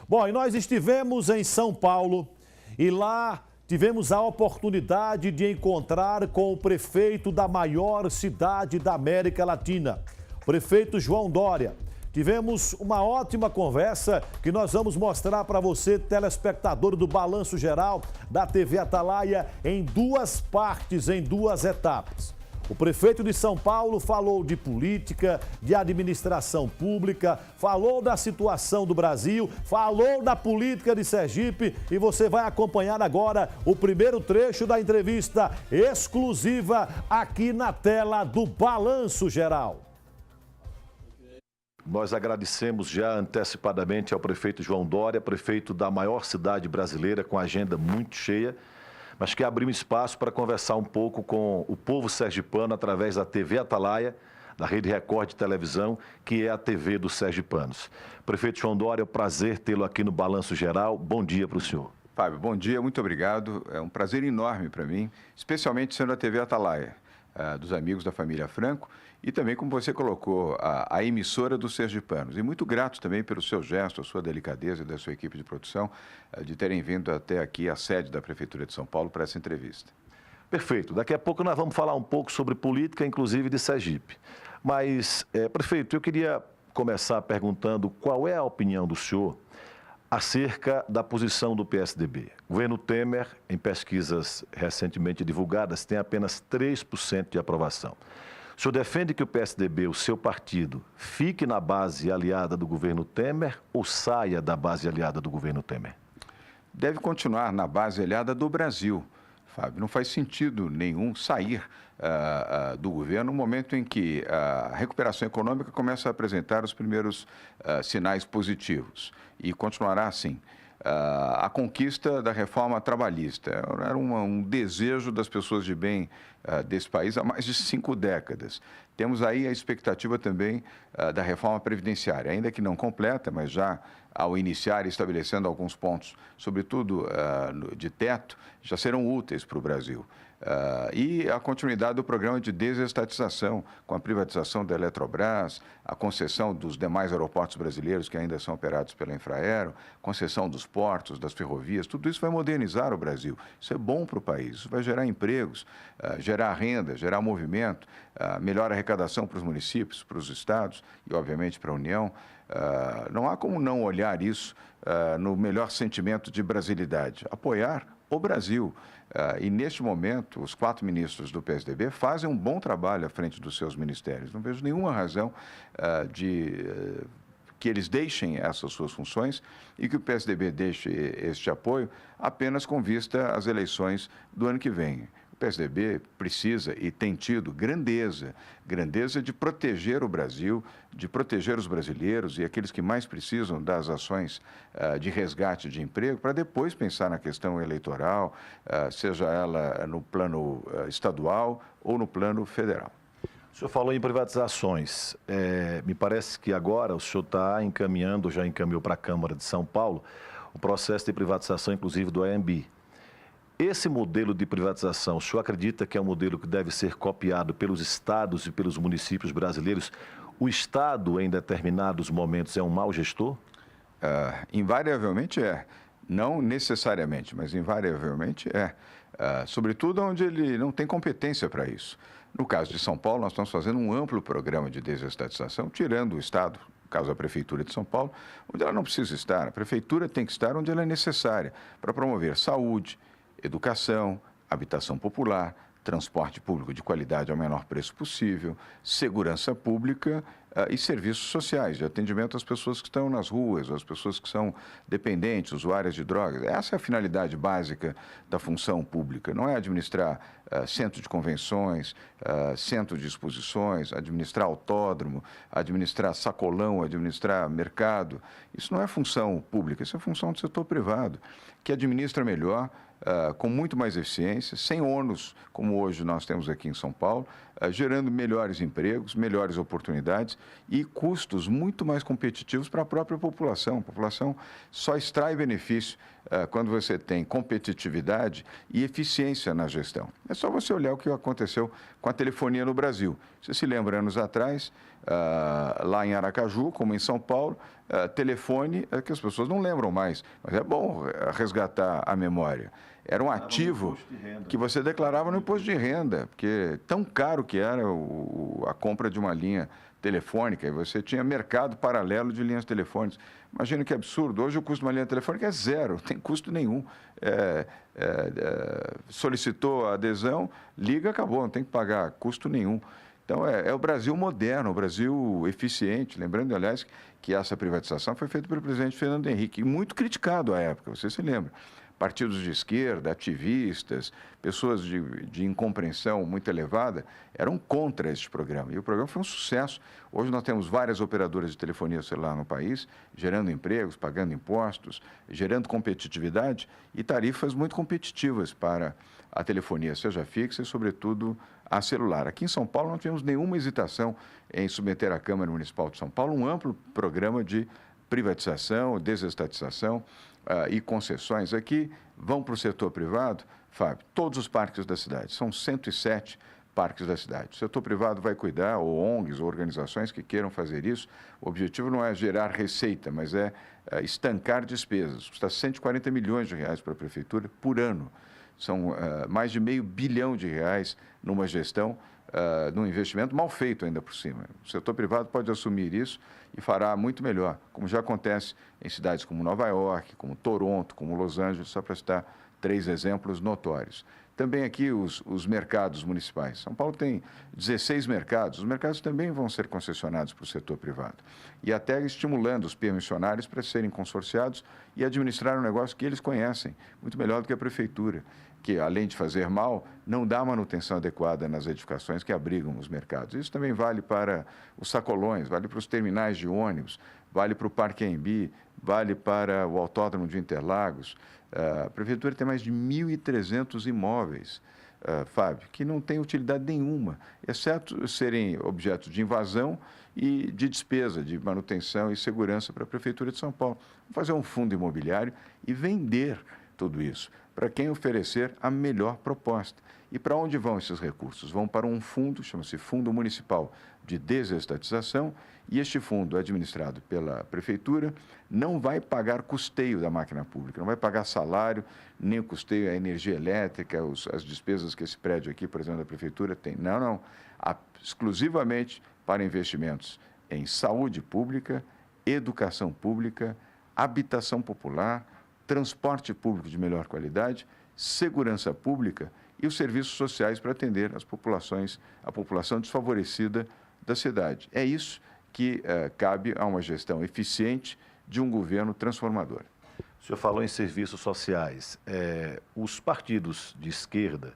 Bom, e nós estivemos em São Paulo e lá tivemos a oportunidade de encontrar com o prefeito da maior cidade da América Latina, o prefeito João Dória. Tivemos uma ótima conversa que nós vamos mostrar para você, telespectador do Balanço Geral da TV Atalaia, em duas partes, em duas etapas. O prefeito de São Paulo falou de política, de administração pública, falou da situação do Brasil, falou da política de Sergipe e você vai acompanhar agora o primeiro trecho da entrevista exclusiva aqui na tela do Balanço Geral. Nós agradecemos já antecipadamente ao prefeito João Dória, prefeito da maior cidade brasileira, com agenda muito cheia, mas que abriu espaço para conversar um pouco com o povo sergipano através da TV Atalaia, da Rede Record de televisão, que é a TV dos sergipanos. Prefeito João Dória, é um prazer tê-lo aqui no Balanço Geral. Bom dia para o senhor. Fábio, bom dia, muito obrigado. É um prazer enorme para mim, especialmente sendo a TV Atalaia, dos amigos da família Franco, e também, como você colocou, a emissora dos sergipanos. E muito grato também pelo seu gesto, a sua delicadeza e da sua equipe de produção, de terem vindo até aqui à sede da Prefeitura de São Paulo para essa entrevista. Perfeito. Daqui a pouco nós vamos falar um pouco sobre política, inclusive de Sergipe. Mas, prefeito, eu queria começar perguntando qual é a opinião do senhor acerca da posição do PSDB. O governo Temer, em pesquisas recentemente divulgadas, tem apenas 3% de aprovação. O senhor defende que o PSDB, o seu partido, fique na base aliada do governo Temer ou saia da base aliada do governo Temer? Deve continuar na base aliada do Brasil, Fábio. Não faz sentido nenhum sair do governo no momento em que a recuperação econômica começa a apresentar os primeiros sinais positivos. E continuará assim. A conquista da reforma trabalhista era um desejo das pessoas de bem desse país há mais de 5 décadas. Temos aí a expectativa também da reforma previdenciária, ainda que não completa, mas já ao iniciar estabelecendo alguns pontos, sobretudo de teto, já serão úteis para o Brasil. E a continuidade do programa de desestatização, com a privatização da Eletrobras, a concessão dos demais aeroportos brasileiros que ainda são operados pela Infraero, concessão dos portos, das ferrovias, tudo isso vai modernizar o Brasil. Isso é bom para o país, isso vai gerar empregos, gerar renda, gerar movimento, melhor arrecadação para os municípios, para os estados e, obviamente, para a União. Não há como não olhar isso no melhor sentimento de brasilidade, apoiar o Brasil. E, neste momento, os 4 ministros do PSDB fazem um bom trabalho à frente dos seus ministérios. Não vejo nenhuma razão que eles deixem essas suas funções e que o PSDB deixe este apoio apenas com vista às eleições do ano que vem. O PSDB precisa e tem tido grandeza de proteger o Brasil, de proteger os brasileiros e aqueles que mais precisam das ações de resgate de emprego, para depois pensar na questão eleitoral, seja ela no plano estadual ou no plano federal. O senhor falou em privatizações. Me parece que agora o senhor está encaminhando, já encaminhou para a Câmara de São Paulo, o processo de privatização, inclusive, do AMB. Esse modelo de privatização, o senhor acredita que é um modelo que deve ser copiado pelos estados e pelos municípios brasileiros? O Estado, em determinados momentos, é um mau gestor? Invariavelmente é. Não necessariamente, mas invariavelmente é. Sobretudo onde ele não tem competência para isso. No caso de São Paulo, nós estamos fazendo um amplo programa de desestatização, tirando o Estado, no caso da Prefeitura de São Paulo, onde ela não precisa estar. A Prefeitura tem que estar onde ela é necessária para promover saúde, educação, habitação popular, transporte público de qualidade ao menor preço possível, segurança pública e serviços sociais de atendimento às pessoas que estão nas ruas, às pessoas que são dependentes, usuárias de drogas. Essa é a finalidade básica da função pública, não é administrar centro de convenções, centro de exposições, administrar autódromo, administrar sacolão, administrar mercado. Isso não é função pública, isso é função do setor privado, que administra melhor, com muito mais eficiência, sem ônus, como hoje nós temos aqui em São Paulo, gerando melhores empregos, melhores oportunidades e custos muito mais competitivos para a própria população. A população só extrai benefício quando você tem competitividade e eficiência na gestão. É só você olhar o que aconteceu com a telefonia no Brasil. Você se lembra, anos atrás, lá em Aracaju, como em São Paulo, telefone, que as pessoas não lembram mais, mas é bom resgatar a memória. Era um ativo que você declarava no imposto de renda, porque tão caro que era a compra de uma linha telefônica, e você tinha mercado paralelo de linhas telefônicas. Imagina que absurdo, hoje o custo de uma linha telefônica é zero, não tem custo nenhum. Solicitou a adesão, liga, acabou, não tem que pagar custo nenhum. Então, é o Brasil moderno, o Brasil eficiente. Lembrando, aliás, que essa privatização foi feita pelo presidente Fernando Henrique, e muito criticado à época, você se lembra. Partidos de esquerda, ativistas, pessoas de incompreensão muito elevada, eram contra este programa. E o programa foi um sucesso. Hoje nós temos várias operadoras de telefonia celular no país, gerando empregos, pagando impostos, gerando competitividade e tarifas muito competitivas para a telefonia, seja fixa e, sobretudo, a celular. Aqui em São Paulo não tivemos nenhuma hesitação em submeter à Câmara Municipal de São Paulo um amplo programa de privatização, desestatização e concessões. Aqui vão para o setor privado, Fábio, todos os parques da cidade, são 107 parques da cidade. O setor privado vai cuidar, ou ONGs, ou organizações que queiram fazer isso. O objetivo não é gerar receita, mas é estancar despesas. Custa 140 milhões de reais para a prefeitura por ano. São mais de R$500 bilhão numa gestão, num investimento mal feito ainda por cima. O setor privado pode assumir isso e fará muito melhor, como já acontece em cidades como Nova York, como Toronto, como Los Angeles, só para citar 3 exemplos notórios. Também aqui os mercados municipais. São Paulo tem 16 mercados. Os mercados também vão ser concessionados para o setor privado. E até estimulando os permissionários para serem consorciados e administrar um negócio que eles conhecem, muito melhor do que a prefeitura, que, além de fazer mal, não dá manutenção adequada nas edificações que abrigam os mercados. Isso também vale para os sacolões, vale para os terminais de ônibus, vale para o Parque Anhembi, vale para o Autódromo de Interlagos. A prefeitura tem mais de 1.300 imóveis, Fábio, que não têm utilidade nenhuma, exceto serem objetos de invasão e de despesa, de manutenção e segurança para a Prefeitura de São Paulo. Vamos fazer um fundo imobiliário e vender tudo isso para quem oferecer a melhor proposta. E para onde vão esses recursos? Vão para um fundo, chama-se Fundo Municipal de Desestatização, e este fundo, administrado pela Prefeitura, não vai pagar custeio da máquina pública, não vai pagar salário, nem o custeio à energia elétrica, as despesas que esse prédio aqui, por exemplo, da Prefeitura tem. Não, não. Exclusivamente para investimentos em saúde pública, educação pública, habitação popular, transporte público de melhor qualidade, segurança pública e os serviços sociais para atender a população desfavorecida da cidade. É isso que cabe a uma gestão eficiente de um governo transformador. O senhor falou em serviços sociais. Os partidos de esquerda,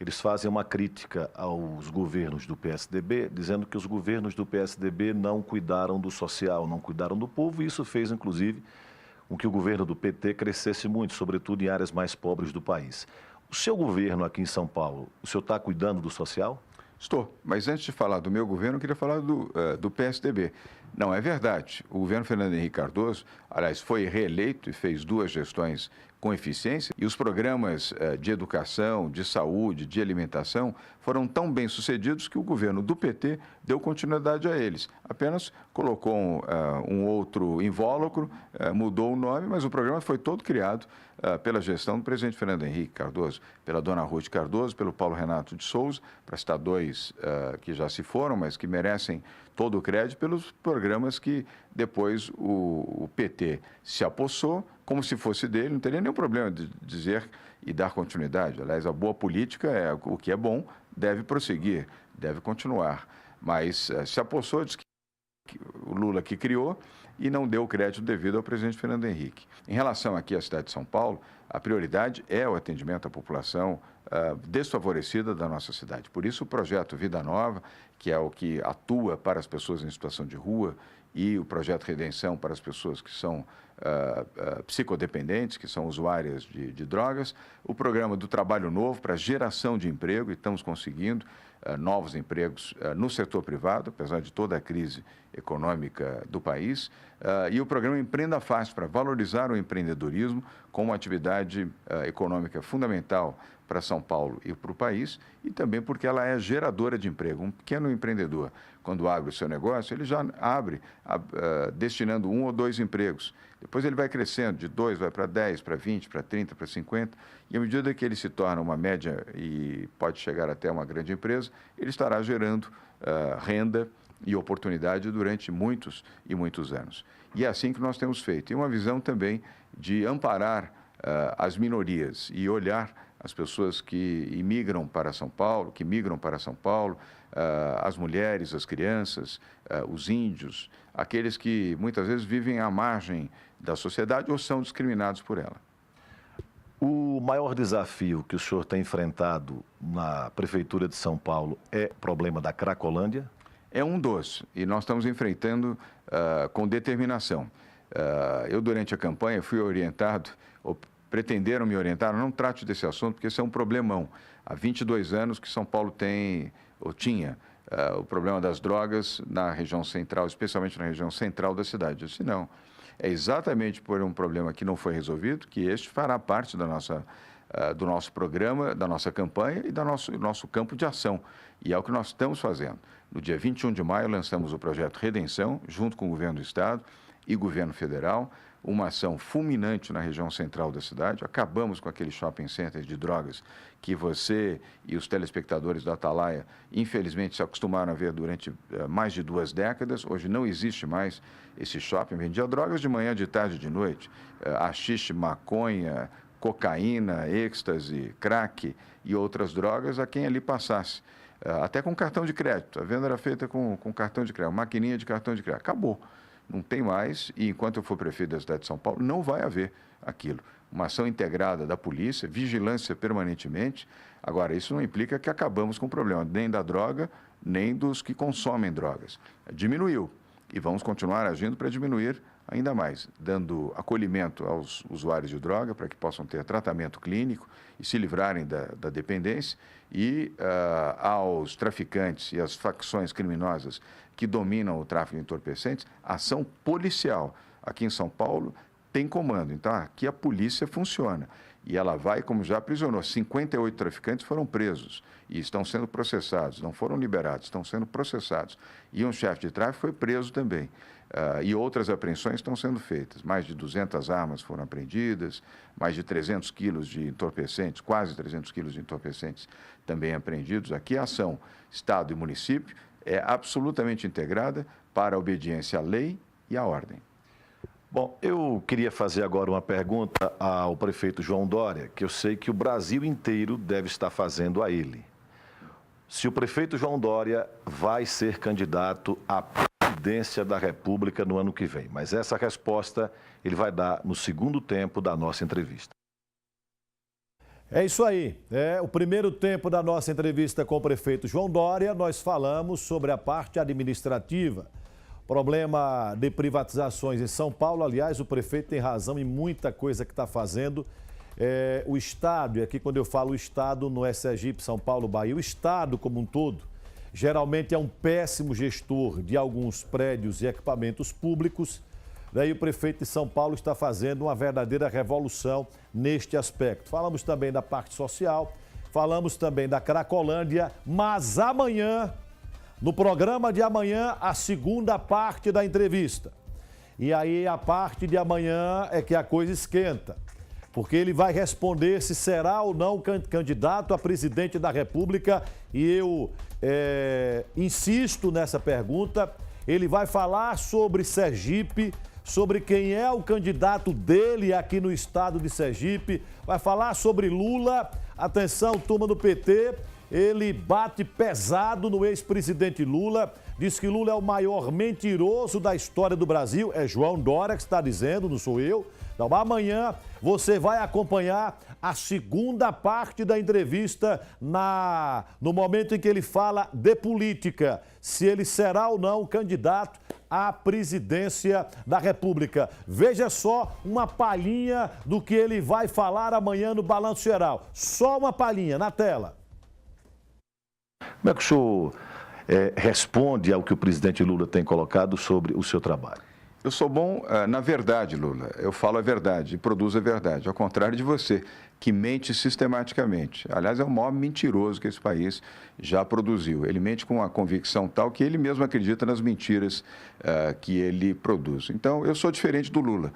eles fazem uma crítica aos governos do PSDB, dizendo que os governos do PSDB não cuidaram do social, não cuidaram do povo, e isso fez, inclusive, com que o governo do PT crescesse muito, sobretudo em áreas mais pobres do país. O seu governo aqui em São Paulo, o senhor está cuidando do social? Estou, mas antes de falar do meu governo, eu queria falar do PSDB. Não, é verdade. O governo Fernando Henrique Cardoso, aliás, foi reeleito e fez 2 gestões com eficiência, e os programas de educação, de saúde, de alimentação foram tão bem sucedidos que o governo do PT deu continuidade a eles. Apenas colocou um outro invólucro, mudou o nome, mas o programa foi todo criado pela gestão do presidente Fernando Henrique Cardoso, pela dona Ruth Cardoso, pelo Paulo Renato de Souza, para citar 2 que já se foram, mas que merecem todo o crédito pelos programas que depois o PT se apossou, como se fosse dele, não teria nenhum problema de dizer e dar continuidade. Aliás, a boa política é o que é bom, deve prosseguir, deve continuar. Mas se apossou, diz que o Lula que criou e não deu o crédito devido ao presidente Fernando Henrique. Em relação aqui à cidade de São Paulo, a prioridade é o atendimento à população desfavorecida da nossa cidade. Por isso, o projeto Vida Nova, que é o que atua para as pessoas em situação de rua, e o projeto Redenção para as pessoas que são psicodependentes, que são usuárias de drogas, o programa do Trabalho Novo para geração de emprego, e estamos conseguindo, novos empregos no setor privado, apesar de toda a crise econômica do país, e o programa Empreenda Fácil, para valorizar o empreendedorismo como uma atividade econômica fundamental para São Paulo e para o país, e também porque ela é geradora de emprego. Um pequeno empreendedor, quando abre o seu negócio, ele já abre destinando 1 ou 2 empregos. Depois ele vai crescendo, de 2 vai para 10, para 20, para 30, para 50, e à medida que ele se torna uma média e pode chegar até uma grande empresa, ele estará gerando renda e oportunidade durante muitos e muitos anos. E é assim que nós temos feito. E uma visão também de amparar as minorias e olhar as pessoas que imigram para São Paulo, que migram para São Paulo, as mulheres, as crianças, os índios, aqueles que muitas vezes vivem à margem da sociedade ou são discriminados por ela. O maior desafio que o senhor tem enfrentado na Prefeitura de São Paulo é o problema da Cracolândia? É um dos, e nós estamos enfrentando com determinação. Eu, durante a campanha, fui orientado, ou pretenderam me orientar, não trate desse assunto, porque esse é um problemão. Há 22 anos que São Paulo tem, ou tinha, o problema das drogas na região central, especialmente na região central da cidade. Eu disse, não, é exatamente por um problema que não foi resolvido que este fará parte da do nosso programa, da nossa campanha e do nosso campo de ação. E é o que nós estamos fazendo. No dia 21 de maio, lançamos o projeto Redenção, junto com o Governo do Estado e Governo Federal, uma ação fulminante na região central da cidade. Acabamos com aquele shopping center de drogas que você e os telespectadores da Atalaia, infelizmente, se acostumaram a ver durante mais de 2 décadas. Hoje não existe mais esse shopping. Vendia drogas de manhã, de tarde e de noite. Haxixe, maconha, cocaína, êxtase, crack e outras drogas a quem ali passasse. Até com cartão de crédito. A venda era feita com cartão de crédito, maquininha de cartão de crédito. Acabou. Não tem mais, e enquanto eu for prefeito da cidade de São Paulo, não vai haver aquilo. Uma ação integrada da polícia, vigilância permanentemente. Agora, isso não implica que acabamos com o problema, nem da droga, nem dos que consomem drogas. Diminuiu, e vamos continuar agindo para diminuir ainda mais, dando acolhimento aos usuários de droga para que possam ter tratamento clínico e se livrarem da dependência, e aos traficantes e às facções criminosas que dominam o tráfico de entorpecentes, a ação policial aqui em São Paulo tem comando. Então, aqui a polícia funciona. E ela vai, como já aprisionou, 58 traficantes foram presos e estão sendo processados, não foram liberados, estão sendo processados. E um chefe de tráfico foi preso também. E outras apreensões estão sendo feitas. Mais de 200 armas foram apreendidas, mais de 300 quilos de entorpecentes, quase 300 quilos de entorpecentes também apreendidos. Aqui a ação Estado e município é absolutamente integrada para a obediência à lei e à ordem. Bom, eu queria fazer agora uma pergunta ao prefeito João Dória, que eu sei que o Brasil inteiro deve estar fazendo a ele. Se o prefeito João Dória vai ser candidato à presidência da República no ano que vem, mas essa resposta ele vai dar no segundo tempo da nossa entrevista. É isso aí, o primeiro tempo da nossa entrevista com o prefeito João Dória. Nós falamos sobre a parte administrativa, problema de privatizações em São Paulo. Aliás, o prefeito tem razão em muita coisa que está fazendo. O Estado, e aqui quando eu falo Estado, não é Sergipe, São Paulo, Bahia, o Estado como um todo, geralmente é um péssimo gestor de alguns prédios e equipamentos públicos. Daí o prefeito de São Paulo está fazendo uma verdadeira revolução neste aspecto. Falamos também da parte social, falamos também da Cracolândia, mas amanhã, no programa de amanhã, a segunda parte da entrevista. E aí a parte de amanhã é que a coisa esquenta, porque ele vai responder se será ou não candidato a presidente da República, e eu insisto nessa pergunta. Ele vai falar sobre Sergipe, sobre quem é o candidato dele aqui no estado de Sergipe, vai falar sobre Lula. Atenção, turma do PT, ele bate pesado no ex-presidente Lula, diz que Lula é o maior mentiroso da história do Brasil. É João Dória que está dizendo, não sou eu. Então, amanhã você vai acompanhar a segunda parte da entrevista no momento em que ele fala de política, se ele será ou não candidato à presidência da República. Veja só uma palhinha do que ele vai falar amanhã no Balanço Geral. Só uma palhinha na tela. Como é que o senhor responde ao que o presidente Lula tem colocado sobre o seu trabalho? Eu sou bom na verdade, Lula. Eu falo a verdade e produzo a verdade, ao contrário de você, que mente sistematicamente. Aliás, é o maior mentiroso que esse país já produziu. Ele mente com uma convicção tal que ele mesmo acredita nas mentiras que ele produz. Então, eu sou diferente do Lula.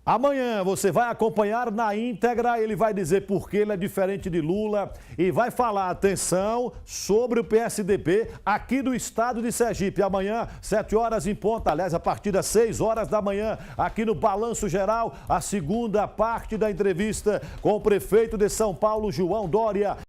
Amanhã você vai acompanhar na íntegra, ele vai dizer por que ele é diferente de Lula e vai falar, atenção, sobre o PSDB aqui do estado de Sergipe. Amanhã, 7 horas em ponto, aliás, a partir das 6 horas da manhã, aqui no Balanço Geral, a segunda parte da entrevista com o prefeito de São Paulo, João Dória.